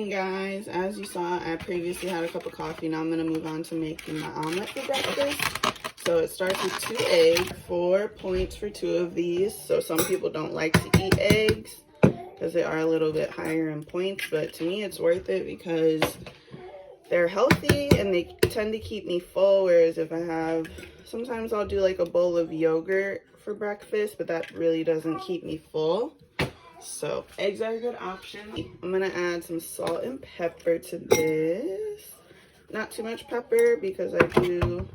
morning, guys. As you saw, I previously had a cup of coffee. Now I'm going to move on to making my omelet for breakfast. So it starts with 2 eggs, 4 points for 2 of these. So some people don't like to eat eggs because they are a little bit higher in points, but to me it's worth it because they're healthy and they tend to keep me full. Whereas if I have, sometimes I'll do like a bowl of yogurt for breakfast, but that really doesn't keep me full. So eggs are a good option. I'm gonna add some salt and pepper to this. Not too much pepper because I do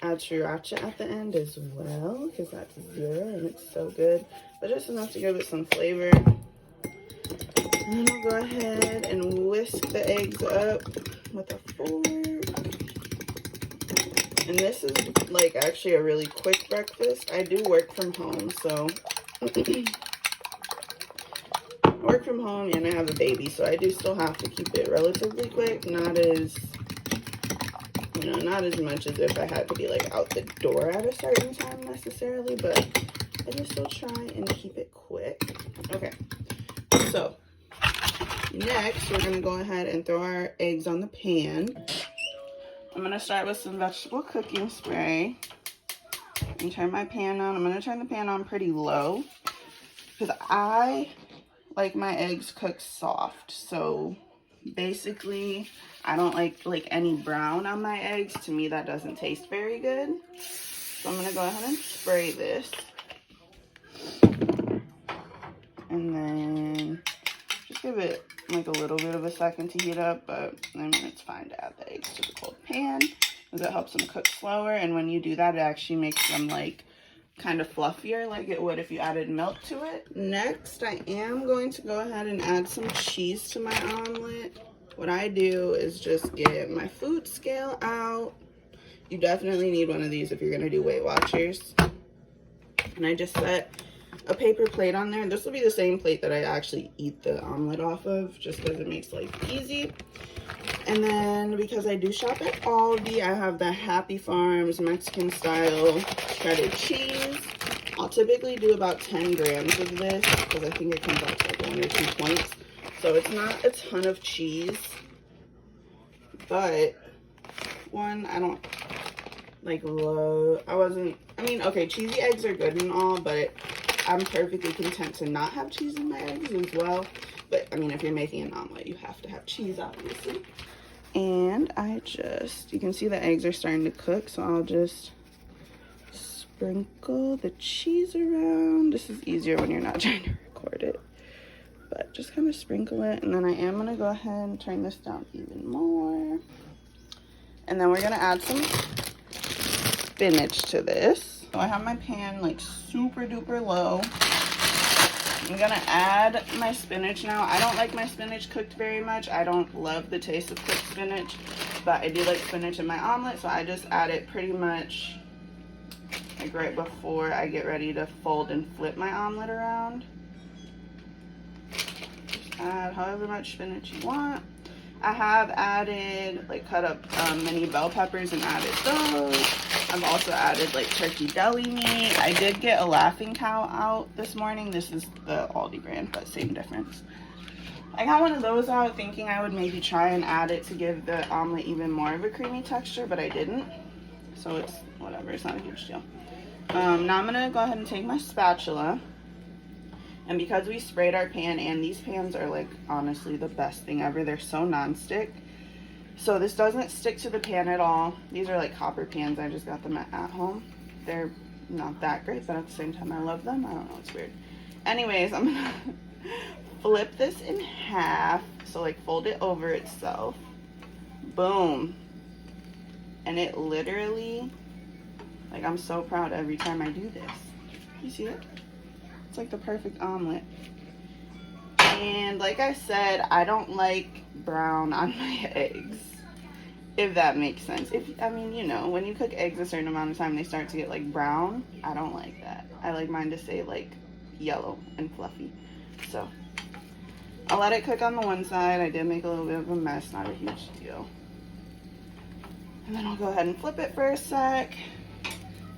add sriracha at the end as well, because that's 0 and it's so good, but just enough to give it some flavor. And then I'll go ahead and whisk the eggs up with a fork. And this is like actually a really quick breakfast. I do work from home, so I work from home and I have a baby, so I do still have to keep it relatively quick. Not as, you know, not as much as if I had to be like out the door at a certain time necessarily, but I just still try and keep it quick. Okay, so next we're gonna go ahead and throw our eggs on the pan. I'm gonna start with some vegetable cooking spray and turn my pan on. I'm gonna turn the pan on pretty low because I like my eggs cooked soft. So basically, I don't like any brown on my eggs. To me, that doesn't taste very good. So I'm gonna go ahead and spray this. And then just give it like a little bit of a second to heat up, but I mean, it's fine to add the eggs to the cold pan because it helps them cook slower. And when you do that, it actually makes them like kind of fluffier like it would if you added milk to it. Next, I am going to go ahead and add some cheese to my omelet. What I do is just get my food scale out. You definitely need one of these if you're gonna do Weight Watchers. And I just set a paper plate on there. This will be the same plate that I actually eat the omelet off of, just because it makes life easy. And then because I do shop at Aldi, I have the Happy Farms Mexican style shredded cheese. I'll typically do about 10 grams of this because I think it comes out to like 1 or 2 points. So it's not a ton of cheese, but one, I don't like love, I mean, okay, cheesy eggs are good and all, but I'm perfectly content to not have cheese in my eggs as well. But I mean, if you're making an omelet, you have to have cheese, obviously. And you can see the eggs are starting to cook, so I'll just sprinkle the cheese around. This is easier when you're not trying to record it, but just kind of sprinkle it. And then I am gonna go ahead and turn this down even more. And then we're gonna add some spinach to this. So I have my pan like super duper low. I'm gonna add my spinach now. I don't like my spinach cooked very much. I don't love the taste of cooked spinach, but I do like spinach in my omelet, so I just add it pretty much like right before I get ready to fold and flip my omelet around. Just add however much spinach you want. I have added, like, cut up mini bell peppers and added those. I've also added like turkey deli meat. I did get a Laughing Cow out this morning. This is the Aldi brand, but same difference. I got one of those out thinking I would maybe try and add it to give the omelet even more of a creamy texture, but I didn't. So it's whatever, it's not a huge deal. Now I'm gonna go ahead and take my spatula. And because we sprayed our pan, and these pans are like honestly the best thing ever. They're so non-stick. So this doesn't stick to the pan at all. These are like copper pans. I just got them at home. They're not that great, but at the same time I love them. I don't know, it's weird. Anyways, I'm gonna flip this in half. So like fold it over itself. Boom. And it literally, like, I'm so proud every time I do this. You see it? It's like the perfect omelet. And like I said, I don't like brown on my eggs, if that makes sense. I mean, you know, when you cook eggs a certain amount of time, they start to get like brown. I don't like that. I like mine to stay like yellow and fluffy. So I'll let it cook on the one side. I did make a little bit of a mess, not a huge deal. And then I'll go ahead and flip it for a sec.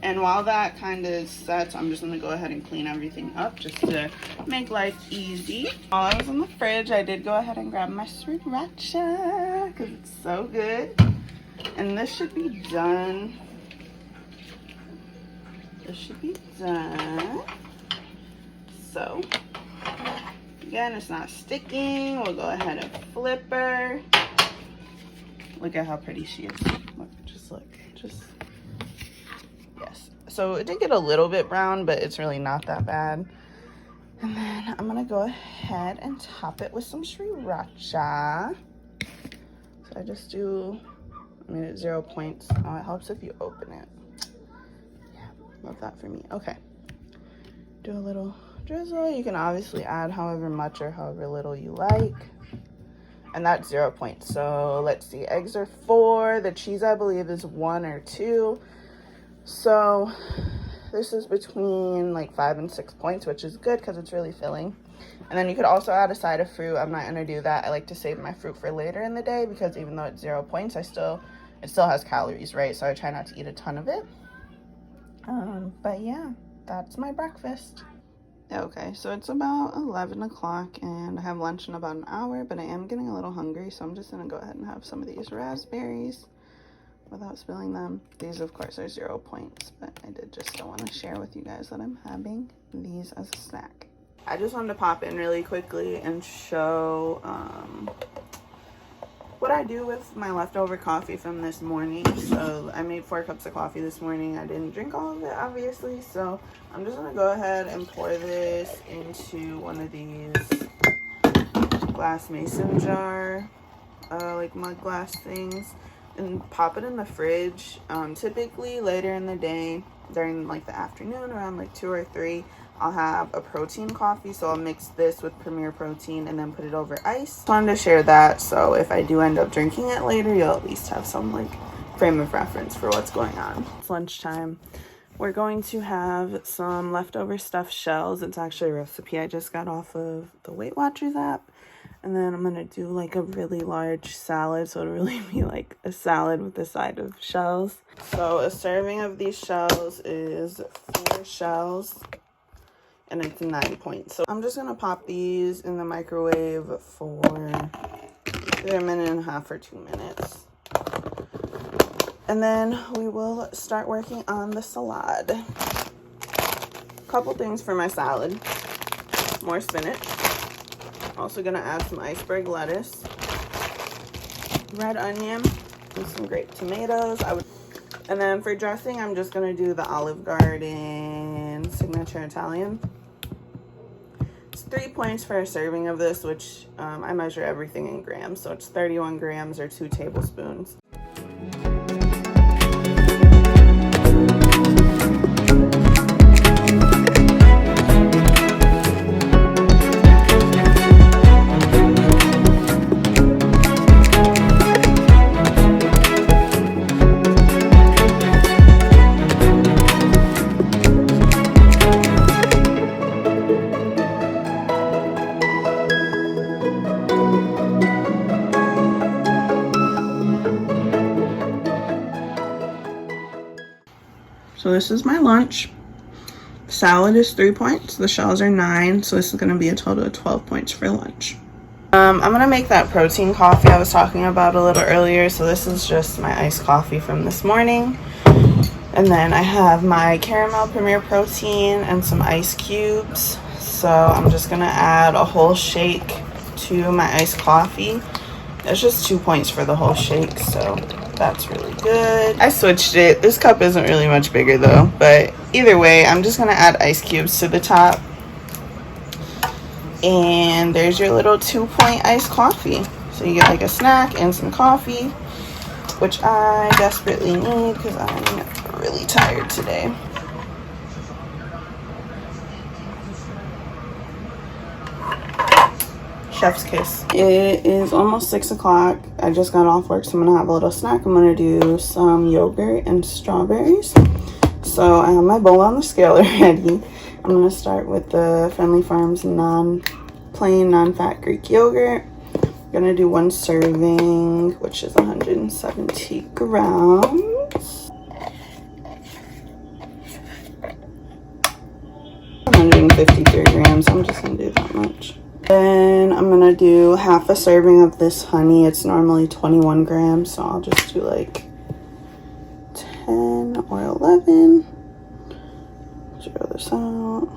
And while that kind of sets, I'm just gonna go ahead and clean everything up just to make life easy. While I was in the fridge, I did go ahead and grab my sriracha because it's so good. And this should be done. This should be done. So, again, it's not sticking. We'll go ahead and flip her. Look at how pretty she is. Look, just. Yes. So it did get a little bit brown, but it's really not that bad. And then I'm gonna go ahead and top it with some sriracha. So I just do, I mean, it's 0 points. Oh, it helps if you open it. Yeah, love that for me. Okay. Do a little drizzle. You can obviously add however much or however little you like. And that's 0 points. So let's see, eggs are 4. The cheese, I believe, is 1 or 2. So this is between like 5 and 6 points, which is good because it's really filling. And then you could also add a side of fruit. I'm not going to do that. I like to save my fruit for later in the day because even though it's 0 points, it still has calories, right? So I try not to eat a ton of it. But yeah, that's my breakfast. Okay, so it's about 11 o'clock and I have lunch in about an hour, but I am getting a little hungry, so I'm just going to go ahead and have some of these raspberries without spilling them. These, of course, are 0 points, but I did just still want to share with you guys that I'm having these as a snack. I just wanted to pop in really quickly and show what I do with my leftover coffee from this morning. So I made 4 cups of coffee this morning. I didn't drink all of it, obviously, so I'm just gonna go ahead and pour this into one of these glass mason jar, like mug glass things, and pop it in the fridge. Typically later in the day, during like the afternoon, around like 2 or 3, I'll have a protein coffee, so I'll mix this with Premier Protein and then put it over ice. Just wanted to share that, so if I do end up drinking it later, you'll at least have some like frame of reference for what's going on. It's lunchtime. We're going to have some leftover stuffed shells. It's actually a recipe I just got off of the Weight Watchers app. And then I'm gonna do like a really large salad, so it'll really be like a salad with a side of shells. So a serving of these shells is 4 shells, and it's 9 points. So I'm just gonna pop these in the microwave for either 1.5 minutes or 2 minutes. And then we will start working on the salad. Couple things for my salad. More spinach. Also gonna add some iceberg lettuce, red onion, and some grape tomatoes. And then for dressing, I'm just gonna do the Olive Garden Signature Italian. It's 3 points for a serving of this, which I measure everything in grams, so it's 31 grams or 2 tablespoons. So this is my lunch. Salad is 3 points. The shells are 9. So this is going to be a total of 12 points for lunch. I'm going to make that protein coffee I was talking about a little earlier. So this is just my iced coffee from this morning. And then I have my caramel Premier Protein and some ice cubes. So I'm just going to add a whole shake to my iced coffee. It's just 2 points for the whole shake, so that's really good. I switched it. This cup isn't really much bigger though, but either way, I'm just gonna add ice cubes to the top. And there's your little 2-point iced coffee. So you get like a snack and some coffee, which I desperately need because I'm really tired today. Chef's kiss. It is almost 6 o'clock. I just got off work, so I'm gonna have a little snack. I'm gonna do some yogurt and strawberries. So I have my bowl on the scale already. I'm gonna start with the Friendly Farms plain non-fat Greek yogurt. I'm gonna do 1 serving, which is 170 grams. 53 grams. I'm just gonna do that much. Then I'm gonna do half a serving of this honey. It's normally 21 grams, so I'll just do like 10 or 11. Zero this out.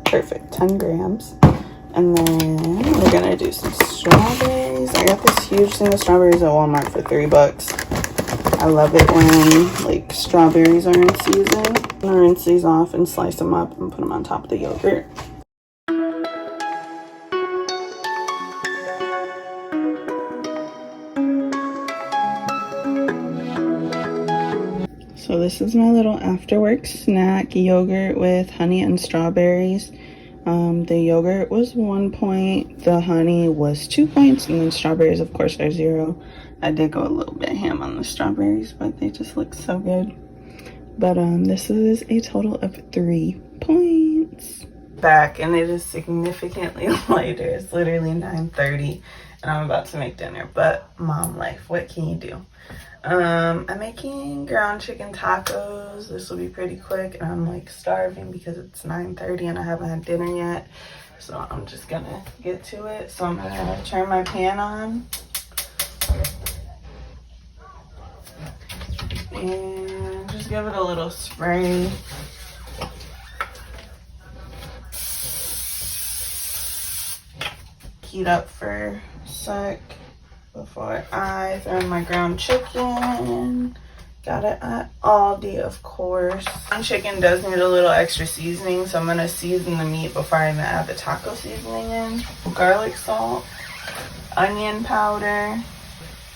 Perfect, 10 grams. And then we're gonna do some strawberries. I got this huge thing of strawberries at Walmart for $3. I love it when like strawberries are in season. I'm gonna rinse these off and slice them up and put them on top of the yogurt. So this is my little after work snack, yogurt with honey and strawberries. The yogurt was 1 point, the honey was 2 points, and then strawberries, of course, are 0. I did go a little bit ham on the strawberries, but they just look so good. But this is a total of 3 points. Back, and it is significantly later. It's literally 9:30, and I'm about to make dinner. But mom life, what can you do? I'm making ground chicken tacos. This will be pretty quick, and I'm like starving because it's 9:30 and I haven't had dinner yet. So I'm just gonna get to it. So I'm gonna turn my pan on. And just give it a little spray. Heat up for a sec before I throw in my ground chicken. Got it at Aldi, of course. Ground chicken does need a little extra seasoning, so I'm gonna season the meat before I even add the taco seasoning in. Garlic salt, onion powder,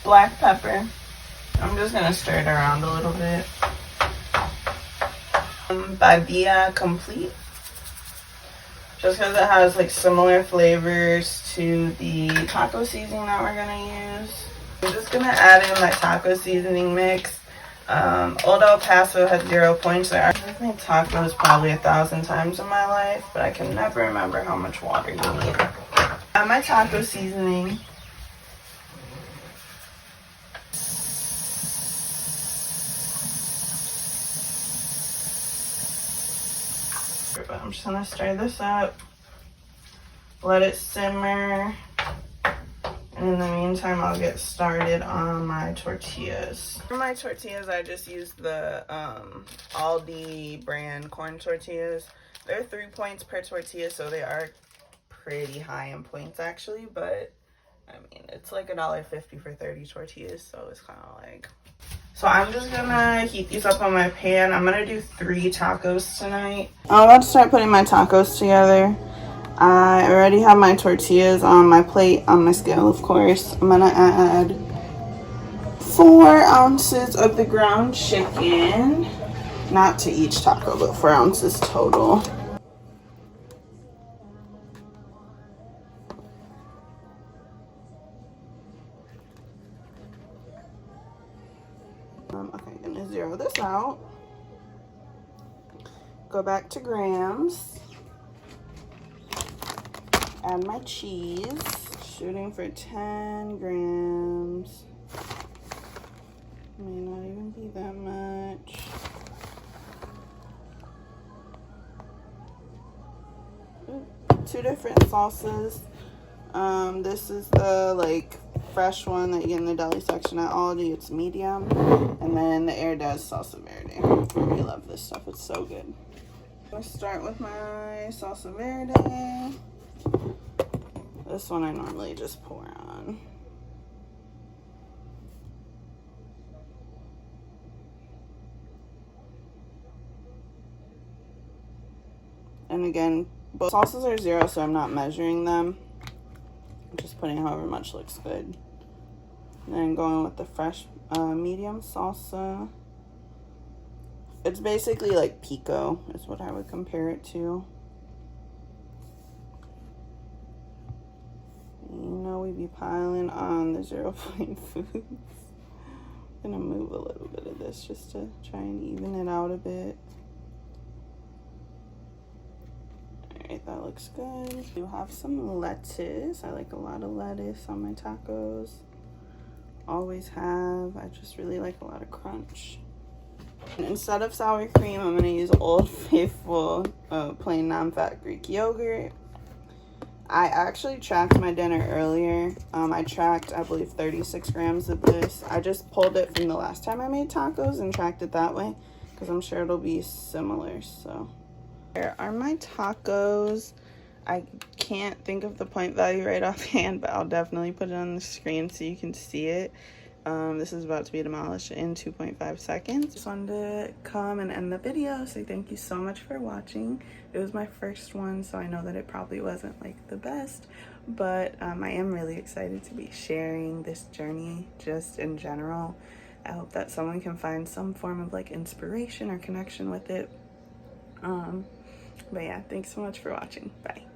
black pepper. I'm just gonna stir it around a little bit. Badia Complete, just because it has like similar flavors to the taco seasoning that we're gonna use. I'm just gonna add in my taco seasoning mix. Old El Paso had 0 points there. I've made tacos probably 1,000 times in my life, but I can never remember how much water you need. Add my taco seasoning. I'm just gonna stir this up, let it simmer, and in the meantime I'll get started on my tortillas. For my tortillas, I just used the Aldi brand corn tortillas. They're 3 points per tortilla, so they are pretty high in points actually, but I mean it's like $1.50 for 30 tortillas, so it's kind of like. So I'm just gonna heat these up on my pan. I'm gonna do 3 tacos tonight. I'm about to start putting my tacos together. I already have my tortillas on my plate, on my scale, of course. I'm gonna add 4 ounces of the ground chicken. Not to each taco, but 4 ounces total. Okay, I'm gonna zero this out. Go back to grams. Add my cheese. Shooting for 10 grams. May not even be that much. Ooh, 2 different sauces. This is the like fresh one that you get in the deli section at Aldi. It's medium. And then the Herdez salsa verde. We love this stuff. It's so good. I'm gonna start with my salsa verde. This one I normally just pour on. And again, both sauces are 0, so I'm not measuring them. I'm just putting however much looks good. And then going with the fresh medium salsa. It's basically like pico is what I would compare it to. You know, we be piling on the 0 point foods. I'm gonna move a little bit of this just to try and even it out a bit. Alright, that looks good. You have some lettuce. I like a lot of lettuce on my tacos. always have. I just really like a lot of crunch. And instead of sour cream, I'm gonna use Old Faithful plain non-fat Greek yogurt. I actually tracked my dinner earlier. I tracked, I believe, 36 grams of this. I just pulled it from the last time I made tacos and tracked it that way because I'm sure it'll be similar. So here are my tacos. I can't think of the point value right offhand, but I'll definitely put it on the screen so you can see it. This is about to be demolished in 2.5 seconds. Just wanted to come and end the video, so thank you so much for watching. It was my first one, so I know that it probably wasn't like the best, but I am really excited to be sharing this journey just in general. I hope that someone can find some form of like inspiration or connection with it. But yeah, thanks so much for watching. Bye.